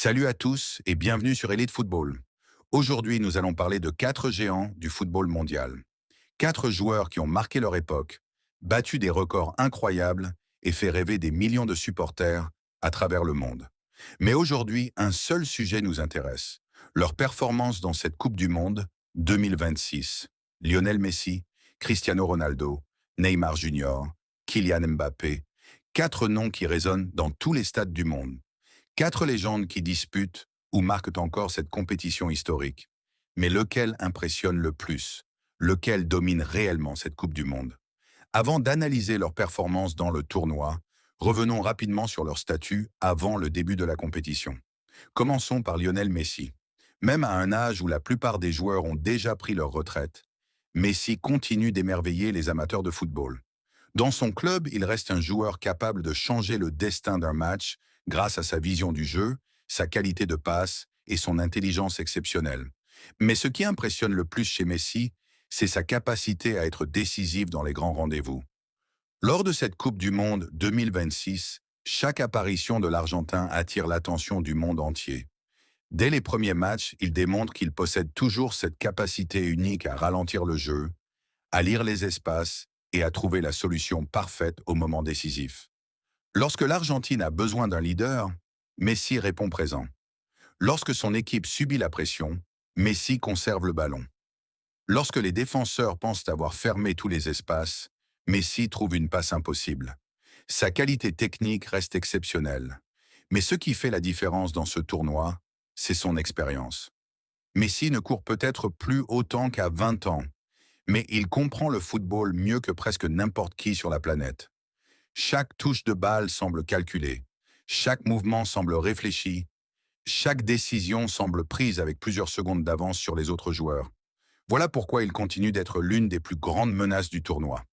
Salut à tous et bienvenue sur Elite Football. Aujourd'hui, nous allons parler de quatre géants du football mondial. Quatre joueurs qui ont marqué leur époque, battu des records incroyables et fait rêver des millions de supporters à travers le monde. Mais aujourd'hui, un seul sujet nous intéresse, leur performance dans cette Coupe du Monde 2026. Lionel Messi, Cristiano Ronaldo, Neymar Junior, Kylian Mbappé, quatre noms qui résonnent dans tous les stades du monde. Quatre légendes qui disputent ou marquent encore cette compétition historique. Mais lequel impressionne le plus? Lequel domine réellement cette Coupe du Monde? Avant d'analyser leur performance dans le tournoi, revenons rapidement sur leur statut avant le début de la compétition. Commençons par Lionel Messi. Même à un âge où la plupart des joueurs ont déjà pris leur retraite, Messi continue d'émerveiller les amateurs de football. Dans son club, il reste un joueur capable de changer le destin d'un match grâce à sa vision du jeu, sa qualité de passe et son intelligence exceptionnelle. Mais ce qui impressionne le plus chez Messi, c'est sa capacité à être décisif dans les grands rendez-vous. Lors de cette Coupe du Monde 2026, chaque apparition de l'Argentin attire l'attention du monde entier. Dès les premiers matchs, il démontre qu'il possède toujours cette capacité unique à ralentir le jeu, à lire les espaces et à trouver la solution parfaite au moment décisif. Lorsque l'Argentine a besoin d'un leader, Messi répond présent. Lorsque son équipe subit la pression, Messi conserve le ballon. Lorsque les défenseurs pensent avoir fermé tous les espaces, Messi trouve une passe impossible. Sa qualité technique reste exceptionnelle. Mais ce qui fait la différence dans ce tournoi, c'est son expérience. Messi ne court peut-être plus autant qu'à 20 ans, mais il comprend le football mieux que presque n'importe qui sur la planète. Chaque touche de balle semble calculée, chaque mouvement semble réfléchi, chaque décision semble prise avec plusieurs secondes d'avance sur les autres joueurs. Voilà pourquoi il continue d'être l'une des plus grandes menaces du tournoi.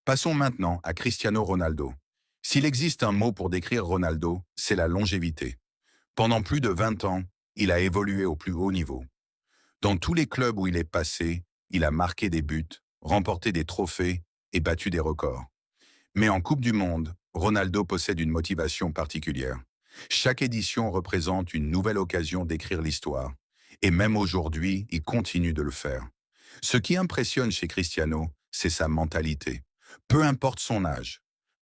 Passons maintenant à Cristiano Ronaldo. S'il existe un mot pour décrire Ronaldo, c'est la longévité. Pendant plus de 20 ans, il a évolué au plus haut niveau. Dans tous les clubs où il est passé, il a marqué des buts, remporté des trophées et battu des records. Mais en Coupe du Monde, Ronaldo possède une motivation particulière. Chaque édition représente une nouvelle occasion d'écrire l'histoire. Et même aujourd'hui, il continue de le faire. Ce qui impressionne chez Cristiano, c'est sa mentalité. Peu importe son âge,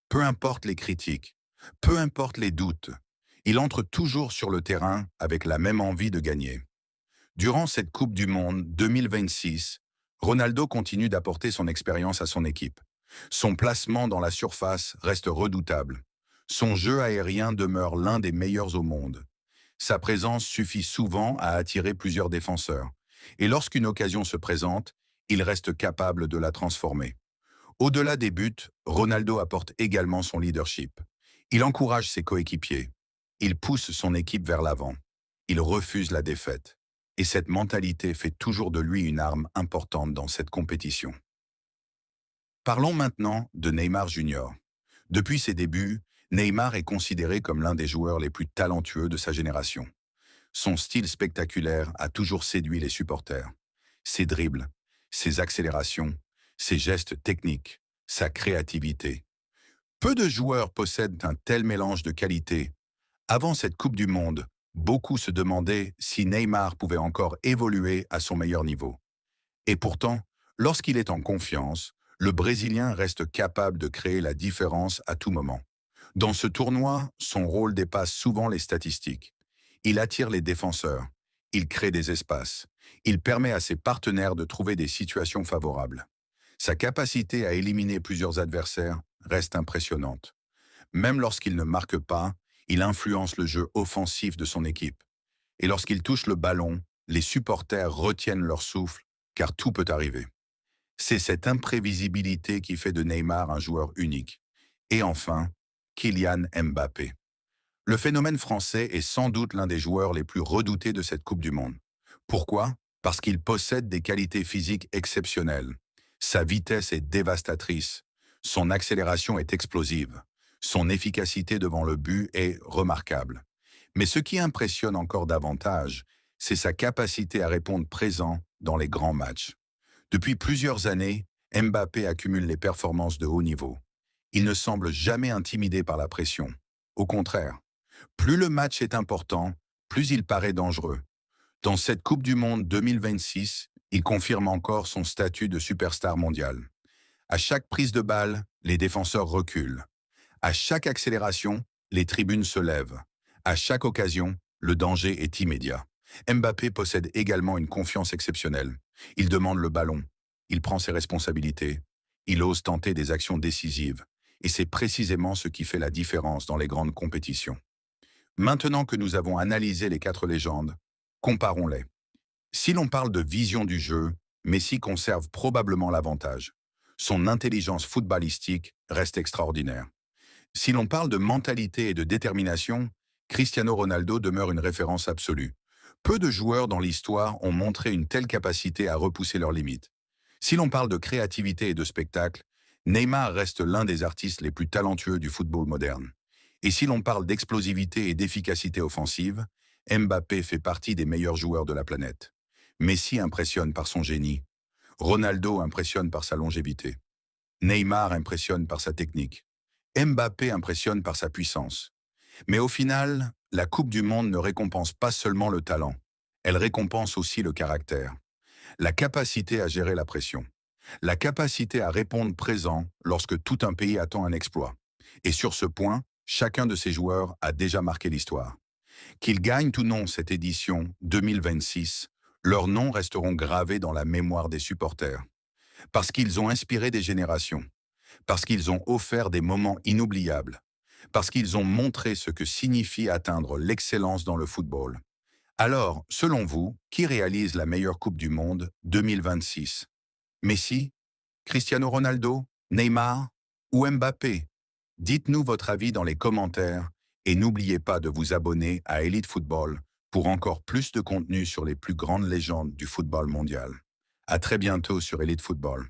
peu importe les critiques, peu importe les doutes, il entre toujours sur le terrain avec la même envie de gagner. Durant cette Coupe du Monde 2026, Ronaldo continue d'apporter son expérience à son équipe. Son placement dans la surface reste redoutable. Son jeu aérien demeure l'un des meilleurs au monde. Sa présence suffit souvent à attirer plusieurs défenseurs. Et lorsqu'une occasion se présente, il reste capable de la transformer. Au-delà des buts, Ronaldo apporte également son leadership. Il encourage ses coéquipiers. Il pousse son équipe vers l'avant. Il refuse la défaite. Et cette mentalité fait toujours de lui une arme importante dans cette compétition. Parlons maintenant de Neymar Junior. Depuis ses débuts, Neymar est considéré comme l'un des joueurs les plus talentueux de sa génération. Son style spectaculaire a toujours séduit les supporters. Ses dribbles, ses accélérations, ses gestes techniques, sa créativité. Peu de joueurs possèdent un tel mélange de qualités. Avant cette Coupe du Monde, beaucoup se demandaient si Neymar pouvait encore évoluer à son meilleur niveau. Et pourtant, lorsqu'il est en confiance, le Brésilien reste capable de créer la différence à tout moment. Dans ce tournoi, son rôle dépasse souvent les statistiques. Il attire les défenseurs, il crée des espaces, il permet à ses partenaires de trouver des situations favorables. Sa capacité à éliminer plusieurs adversaires reste impressionnante. Même lorsqu'il ne marque pas, il influence le jeu offensif de son équipe. Et lorsqu'il touche le ballon, les supporters retiennent leur souffle, car tout peut arriver. C'est cette imprévisibilité qui fait de Neymar un joueur unique. Et enfin, Kylian Mbappé. Le phénomène français est sans doute l'un des joueurs les plus redoutés de cette Coupe du Monde. Pourquoi? Parce qu'il possède des qualités physiques exceptionnelles. Sa vitesse est dévastatrice. Son accélération est explosive. Son efficacité devant le but est remarquable. Mais ce qui impressionne encore davantage, c'est sa capacité à répondre présent dans les grands matchs. Depuis plusieurs années, Mbappé accumule les performances de haut niveau. Il ne semble jamais intimidé par la pression. Au contraire, plus le match est important, plus il paraît dangereux. Dans cette Coupe du Monde 2026, il confirme encore son statut de superstar mondial. À chaque prise de balle, les défenseurs reculent. À chaque accélération, les tribunes se lèvent. À chaque occasion, le danger est immédiat. Mbappé possède également une confiance exceptionnelle. Il demande le ballon. Il prend ses responsabilités. Il ose tenter des actions décisives. Et c'est précisément ce qui fait la différence dans les grandes compétitions. Maintenant que nous avons analysé les quatre légendes, comparons-les. Si l'on parle de vision du jeu, Messi conserve probablement l'avantage. Son intelligence footballistique reste extraordinaire. Si l'on parle de mentalité et de détermination, Cristiano Ronaldo demeure une référence absolue. Peu de joueurs dans l'histoire ont montré une telle capacité à repousser leurs limites. Si l'on parle de créativité et de spectacle, Neymar reste l'un des artistes les plus talentueux du football moderne. Et si l'on parle d'explosivité et d'efficacité offensive, Mbappé fait partie des meilleurs joueurs de la planète. Messi impressionne par son génie. Ronaldo impressionne par sa longévité. Neymar impressionne par sa technique. Mbappé impressionne par sa puissance. Mais au final, la Coupe du Monde ne récompense pas seulement le talent. Elle récompense aussi le caractère. La capacité à gérer la pression. La capacité à répondre présent lorsque tout un pays attend un exploit. Et sur ce point, chacun de ces joueurs a déjà marqué l'histoire. Qu'ils gagnent ou non cette édition 2026, leurs noms resteront gravés dans la mémoire des supporters. Parce qu'ils ont inspiré des générations. Parce qu'ils ont offert des moments inoubliables. Parce qu'ils ont montré ce que signifie atteindre l'excellence dans le football. Alors, selon vous, qui réalise la meilleure Coupe du Monde 2026? Messi? Cristiano Ronaldo? Neymar? Ou Mbappé? Dites-nous votre avis dans les commentaires et n'oubliez pas de vous abonner à Elite Football pour encore plus de contenu sur les plus grandes légendes du football mondial. À très bientôt sur Elite Football.